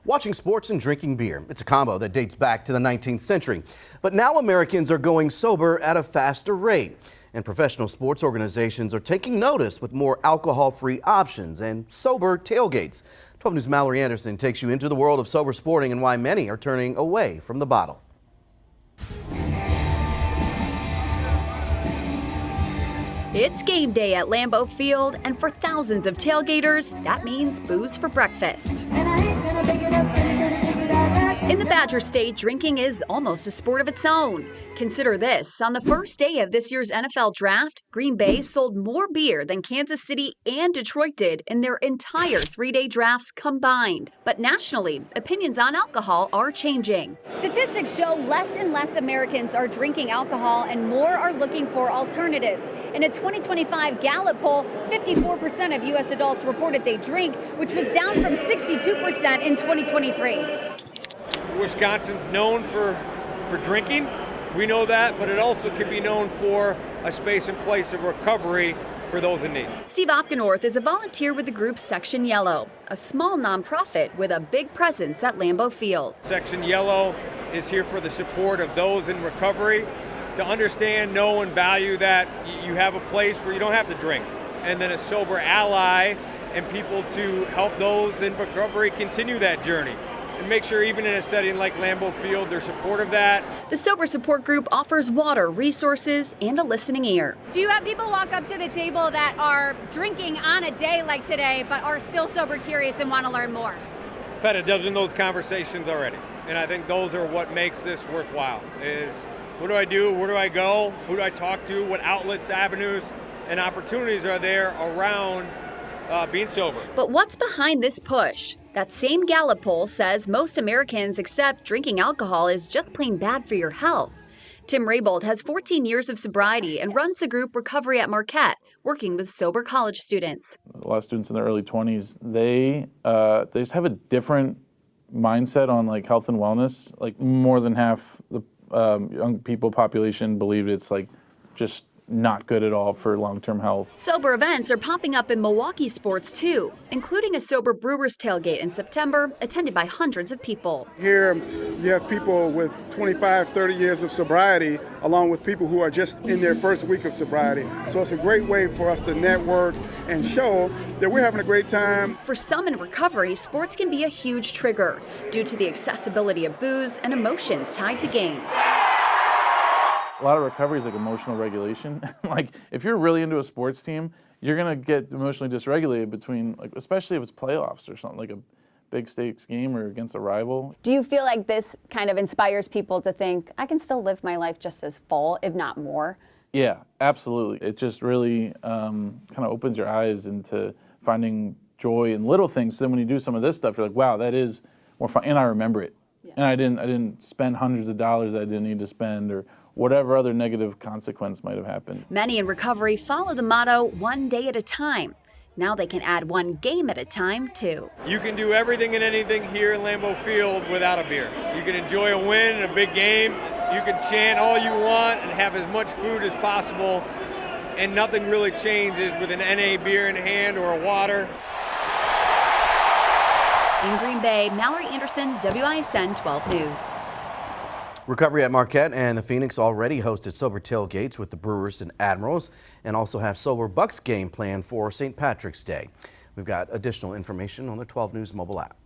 Watching sports and drinking beer. It's a combo that dates back to the 19th century. But now Americans are going sober at a faster rate. And professional sports organizations are taking notice with more alcohol-free options and sober tailgates. 12 News' Mallory Anderson takes you into the world of sober sporting and why many are turning away from the bottle. It's game day at Lambeau Field, and for thousands of tailgaters, that means booze for breakfast. In the Badger State, drinking is almost a sport of its own. Consider this, on the first day of this year's NFL Draft, Green Bay sold more beer than Kansas City and Detroit did in their entire three-day drafts combined. But nationally, opinions on alcohol are changing. Statistics show less and less Americans are drinking alcohol and more are looking for alternatives. In a 2025 Gallup poll, 54% of U.S. adults reported they drink, which was down from 62% in 2023. Wisconsin's known for drinking. We know that, but it also could be known for a space and place of recovery for those in need. Steve Opgenorth is a volunteer with the group Section Yellow, a small nonprofit with a big presence at Lambeau Field. Section Yellow is here for the support of those in recovery, to understand, know, and value that you have a place where you don't have to drink, and then a sober ally and people to help those in recovery continue that journey. And make sure even in a setting like Lambeau Field, they're supportive of that. The Sober Support Group offers water, resources, and a listening ear. Do you have people walk up to the table that are drinking on a day like today, but are still sober curious and want to learn more? I've had a dozen of those conversations already. And I think those are what makes this worthwhile, is what do I do, where do I go, who do I talk to, what outlets, avenues, and opportunities are there around being sober. But what's behind this push? That same Gallup poll says most Americans accept drinking alcohol is just plain bad for your health. Tim Raybold has 14 years of sobriety and runs the group Recovery at Marquette, working with sober college students. A lot of students in their early 20s, they just have a different mindset on like health and wellness. Like more than half the young people population believe it's like just not good at all for long-term health. Sober events are popping up in Milwaukee sports too, including a sober Brewers tailgate in September, attended by hundreds of people. Here you have people with 25, 30 years of sobriety, along with people who are just in their first week of sobriety. So it's a great way for us to network and show that we're having a great time. For some in recovery, sports can be a huge trigger due to the accessibility of booze and emotions tied to games. A lot of recovery is like emotional regulation. Like if you're really into a sports team, you're gonna get emotionally dysregulated between, like, especially if it's playoffs or something like a big stakes game or against a rival. Do you feel like this kind of inspires people to think, I can still live my life just as full, if not more? Yeah, absolutely. It just really kind of opens your eyes into finding joy in little things. So then when you do some of this stuff, you're like, wow, that is more fun, and I remember it. Yeah. And I didn't spend hundreds of dollars that I didn't need to spend, or whatever other negative consequence might have happened. Many in recovery follow the motto, one day at a time. Now they can add one game at a time, too. You can do everything and anything here in Lambeau Field without a beer. You can enjoy a win in a big game. You can chant all you want and have as much food as possible, and nothing really changes with an NA beer in hand or a water. In Green Bay, Mallory Anderson, WISN 12 News. Recovery at Marquette and the Phoenix already hosted sober tailgates with the Brewers and Admirals, and also have sober Bucks game planned for St. Patrick's Day. We've got additional information on the 12 News mobile app.